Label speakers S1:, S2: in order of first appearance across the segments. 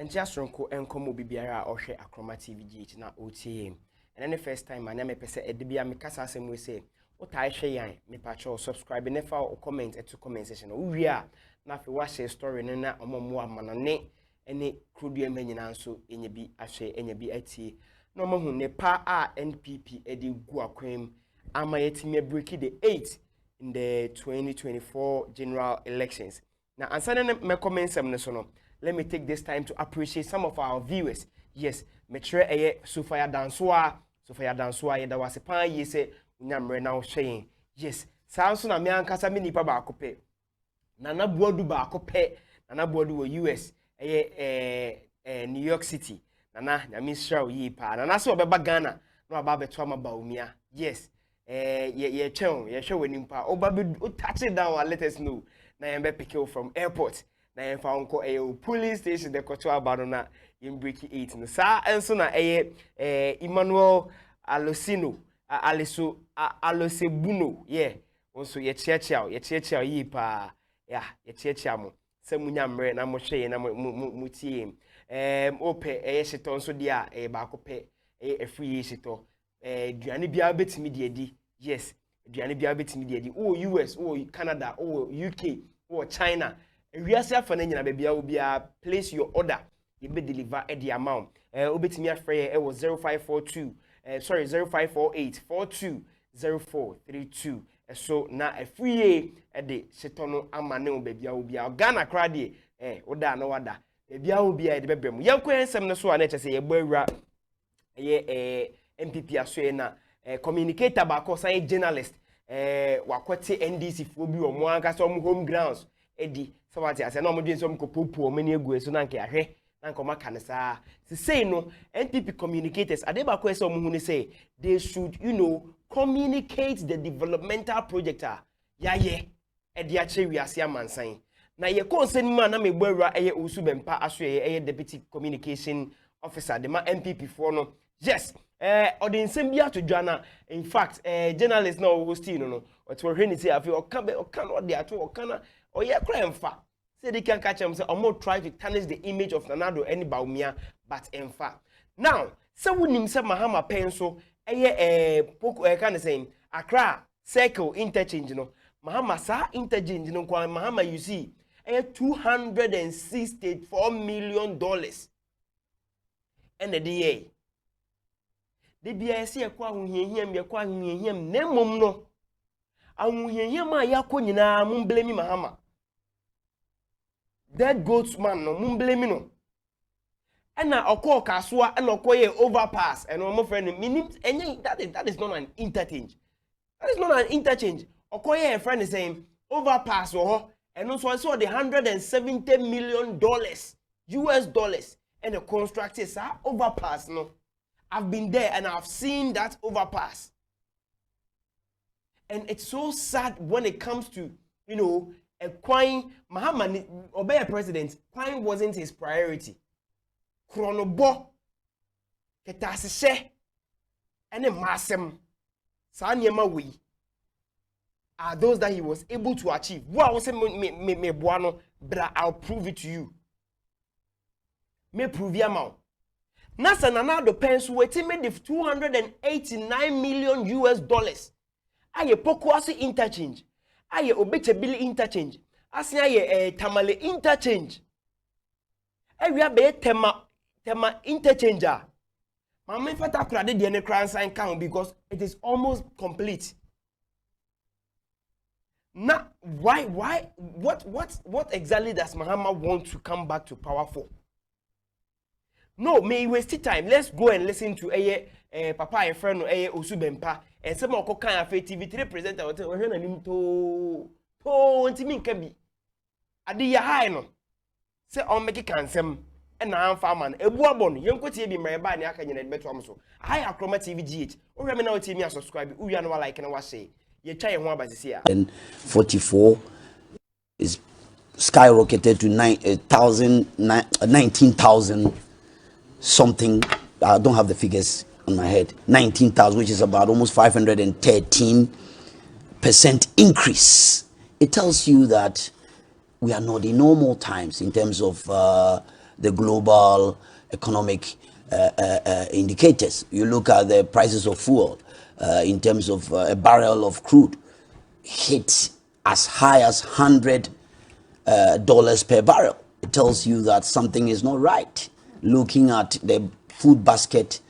S1: Entiasronko enkomo bibiara ohwe Akroma TV GH na OTM. And the first time my name pese edebia me kasa asem we say otai hwe yan me pacho subscribe nefa or comment to comment section. We are na fe wa share story na omomo amanane ene krudu emanyina nso enye bi ahwe enye bi atie. No mo hu ne pa a NPP edi gu akwem ama yetimi break the 8 in the 2024 general elections. Now answer me comment some ne so no. Let me take this time to appreciate some of our viewers. Yes, me try Sofia Dansoa yeda wase pan ye se nyamre na wo hwen. Yes, sanso na me ankasa me nipa ba akope. Nana Boadu ba akope. Nana Boadu wo US New York City. Nana nyame sraw yi pa. Nana se obeba Ghana na aba beto ama ba umia. Yes. Ye hwe wani mpa. Oba be touch it down and let us know. Na yembe pick you from airport. Na yemfa onko police station de koto abado na yem break 8 no sa enso na Emmanuel Alosino Alosebuno onso ye chiachia yi pa ye chiachia mo se munya mre na mo hwe na mo tie ope shito nso dia ba ko pe free shito duane bia betimi de edi. Yes, duane bia betimi de edi US Canada UK China. Wiase afa na nyina bebia obia place your order you be deliver at the amount obetimi afre 0542 0548 420432 so na free de setono amane obia obia Ghana crowd oda na wada bebia obia de bebrem yanko ensem ne so a na chese ye gbawura MPP aso na communicator ba ko san journalist wakwete NDC fo bi o mo anka so home grounds edi somebody I say no mo dwen so mko popo mani egu so na nke ahwe na nko maka ne saa say no NPP communicators adeba ko say omo hu say they should communicate the developmental project ye edi a che wiase amansan na ye concern man na megbawura Owusu Bempah aso ye deputy communication officer de ma MPP for no. Yes, or the same bia to Jana. In fact, journalist no hosting no. What we hearing say afi okan what they are to okana or ye crime fa. Say they can catch them say or more try to tarnish the image of Nanado any Baumia, but in fact. Now, someone himself Mahama penso poco kind of saying Accra circle interchange Mahama sa interchange Mahama you see $264 million and the DA. The BIC akwa hunhehiem yakwa hunhehiem na mmom no ahunhehiem a yakọ nyina mum blame Mahama dead goat man no mum blame no ena okọ kasoa ena okọ ye overpass and my friend meaning that is not an interchange. That is not an interchange. Okọ ye friend is saying overpass ho and also I saw the $170 million US dollars and the constructors are overpass no. I've been there and I've seen that overpass. And it's so sad when it comes to, a Kwame Mahama obey a president. Kwame wasn't his priority. Chronobo, ketasise, and a massem, sanyema we are those that he was able to achieve. Wow, say me buano, but I'll prove it to you. Me prove ya mau. Nasa nanado pens waiting made the $289 million US dollars. Aye pokuasi interchange. Aye obetebili interchange. Asi aye tamale interchange. We are tema interchanger. Mama fata krade the ene crown sign count because it is almost complete. Now why what exactly does Mahama want to come back to power for? No, may waste time. Let's go and listen to Papa and friend Owusu Bempah and some of Kokan TV3 presenter or him to ntimi nkabi. Adi ya high no. Say on make cansem and na farmer ebuabon yenkotie bi mreba ne aka nyina beto am so. Hi Akroma TV GH. O hwe me na o tie me subscribe. O wi na wa like na wa share. Ye twa ye ho abasisi a.
S2: And 44 is skyrocketed to 19,000 something. I don't have the figures on my head. 19,000, which is about almost 513% increase. It tells you that we are not in normal times in terms of the global economic indicators. You look at the prices of fuel in terms of a barrel of crude hit as high as $100 per barrel. It tells you that something is not right. Looking at the food basket,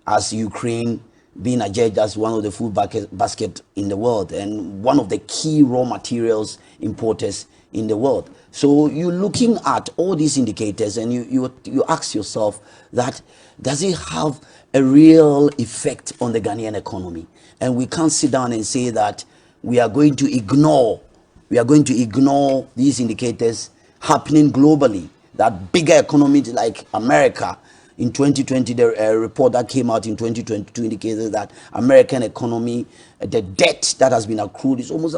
S2: as Ukraine being adjudged as one of the food basket in the world and one of the key raw materials importers in the world. So you're looking at all these indicators and you ask yourself that does it have a real effect on the Ghanaian economy? And we can't sit down and say that we are going to ignore these indicators happening globally, that bigger economies like America. In 2020, the report that came out in 2022 indicated that American economy, the debt that has been accrued is almost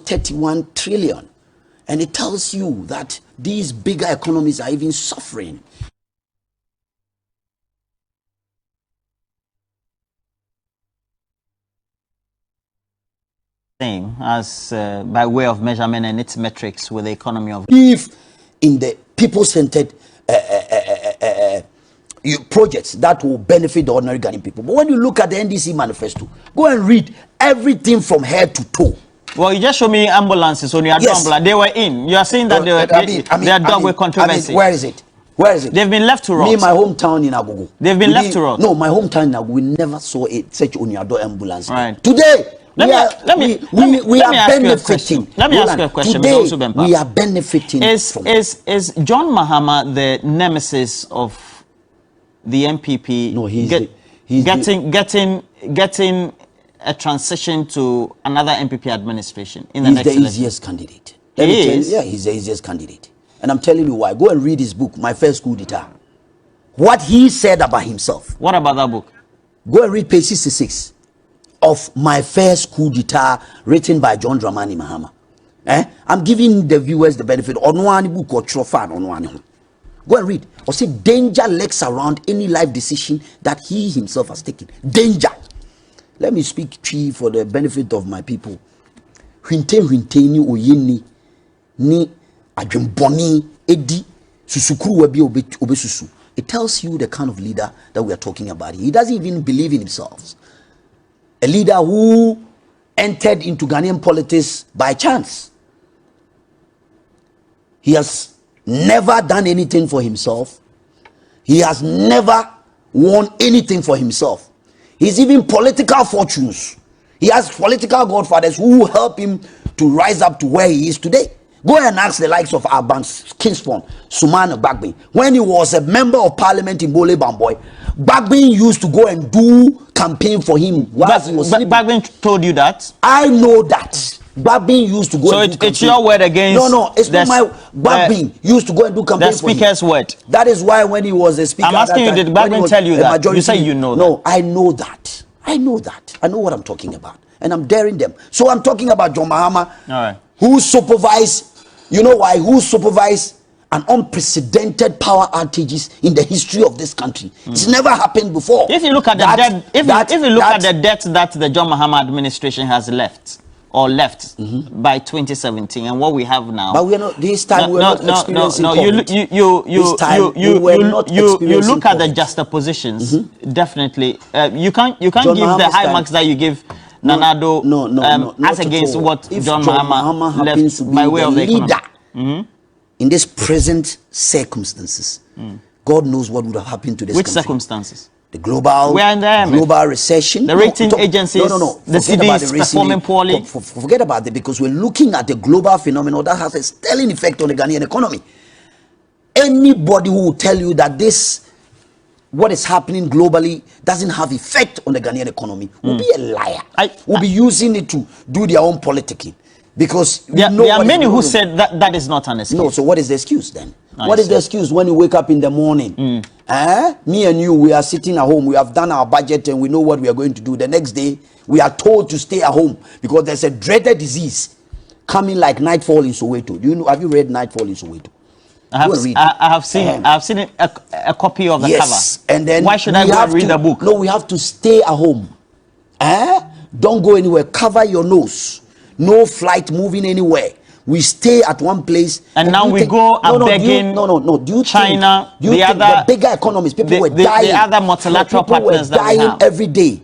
S2: 31 trillion. And it tells you that these bigger economies are even suffering.
S3: Same as by way of measurement and its metrics with the economy of.
S2: If in the people-centered projects that will benefit the ordinary Ghanaian people. But when you look at the NDC manifesto, go and read everything from head to toe.
S3: Well, you just show me ambulances on your ambulance. They were in. You are saying that they are dog with controversy.
S2: Where is it? Where is it?
S3: They've been left to rot.
S2: Me, my hometown in Agogo.
S3: They've been left to rot.
S2: No, my hometown in Agogo, we never saw such Onyado ambulance.
S3: Right.
S2: Today, we are
S3: benefiting. Let me ask you a question.
S2: Today, we are benefiting.
S3: Is John Mahama the nemesis of the MPP?
S2: No, he's
S3: getting a transition to another MPP administration in the next election.
S2: He's the easiest candidate. Yeah, he's the easiest candidate. And I'm telling you why. Go and read his book, My First Coup d'etat. What he said about himself.
S3: What about that book?
S2: Go and read page 66 of My First Coup d'etat, written by John Dramani Mahama. I'm giving the viewers the benefit. Go and read. Or say danger lurks around any life decision that he himself has taken. Danger. Let me speak for the benefit of my people. Ni oyeni ni adwemboni edi susukuru wabi obesusu. It tells you the kind of leader that we are talking about. He doesn't even believe in himself. A leader who entered into Ghanaian politics by chance. He has never done anything for himself. He has never won anything for himself. He's even political fortunes. He has political godfathers who help him to rise up to where he is today. Go and ask the likes of Alban Kingston, Suman Bagbin. When he was a member of parliament in Bole Bamboy, Bagbin used to go and do campaign for him.
S3: Bagbin told you that?
S2: I know that. Bagbin used to go and do campaign.
S3: It's your word against...
S2: No, it's not my... Bagbin used to go and do campaign for him.
S3: The speaker's word.
S2: That is why when he was a speaker...
S3: I'm asking you, did Bagbin tell you that? You say you know that.
S2: No, I know that. I know what I'm talking about. And I'm daring them. So I'm talking about John Mahama, who supervised... You know why? Who supervised an unprecedented power outages in the history of this country? It's never happened before.
S3: If you look at the debt, if you look at the debt that the John Mahama administration has left by 2017 and what we have now.
S2: But we are not this time. We're not experiencing
S3: COVID. You look at the juxtapositions. Definitely, you can't give the high marks that you give Nanado as against what John Mahama left to by way of the economy.
S2: In this present circumstances, God knows what would have happened to this country.
S3: Which circumstances?
S2: The global recession.
S3: The rating agencies. The CDs performing poorly.
S2: Forget about it, because we're looking at the global phenomenon that has a stellar effect on the Ghanaian economy. Anybody who will tell you that what is happening globally doesn't have effect on the Ghanaian economy will be a liar. Will be using it to do their own politicking. Because
S3: there are many who said that is not an excuse.
S2: No, so what is the excuse then? What is the excuse when you wake up in the morning? Me and you, we are sitting at home. We have done our budget and we know what we are going to do. The next day, we are told to stay at home because there's a dreaded disease coming like nightfall in Soweto. Have you read Nightfall in Soweto?
S3: I have seen a copy of the cover.
S2: And then
S3: why should I go and read the book?
S2: No, we have to stay at home. Don't go anywhere. Cover your nose. No flight moving anywhere. We stay at one place,
S3: and now we go begging.
S2: Do you
S3: China,
S2: think, the bigger economies, people were dying.
S3: The other multilateral partners
S2: were dying
S3: that we have
S2: every day.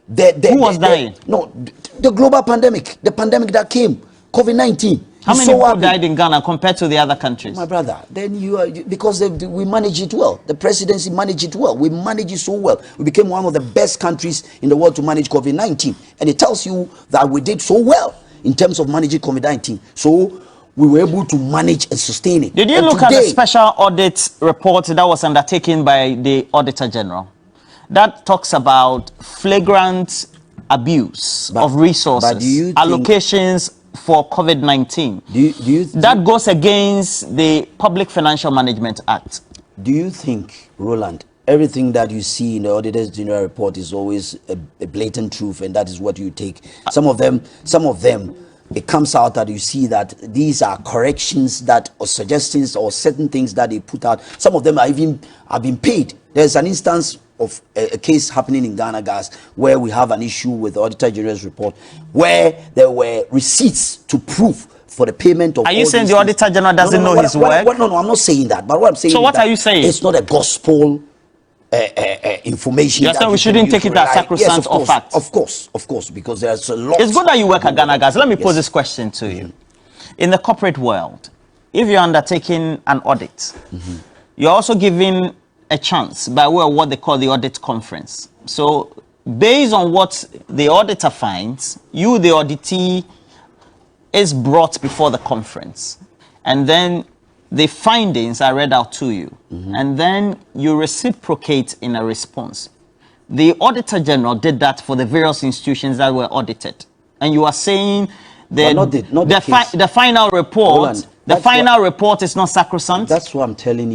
S3: Who was dying?
S2: The global pandemic, the pandemic that came, COVID-19.
S3: How many people died in Ghana compared to the other countries?
S2: My brother, then because we manage it well. The presidency managed it well. We manage it so well. We became one of the best countries in the world to manage COVID-19. And it tells you that we did so well in terms of managing COVID-19. So we were able to manage and sustain it.
S3: Did you look at the special audit report that was undertaken by the Auditor General? That talks about flagrant abuse of resources, allocations for COVID-19. That goes against the Public Financial Management Act.
S2: Do you think, Roland, everything that you see in the Auditor's General report is always a blatant truth, and that is what you take? Some of them, it comes out that you see that these are corrections that or suggestions or certain things that they put out. Some of them have been paid. There's an instance of a case happening in Ghana Gas where we have an issue with the Auditor General's report where there were receipts to prove for the payment of.
S3: Are you saying the Auditor General doesn't know his work?
S2: No, I'm not saying that. But what I'm saying.
S3: So what are you saying?
S2: It's not a gospel information.
S3: Yes, we shouldn't take it as sacrosanct or fact.
S2: Of course, because there's a lot.
S3: It's good that you work at Ghana Gas. Let me pose this question to you. In the corporate world, if you're undertaking an audit, you're also giving a chance by way of what they call the audit conference. So based on what the auditor finds, you, the auditee, is brought before the conference, and then the findings are read out to you, and then you reciprocate in a response. The Auditor General did that for the various institutions that were audited, and you are saying that the final report, Roland, report is not sacrosanct.
S2: That's what I'm telling you.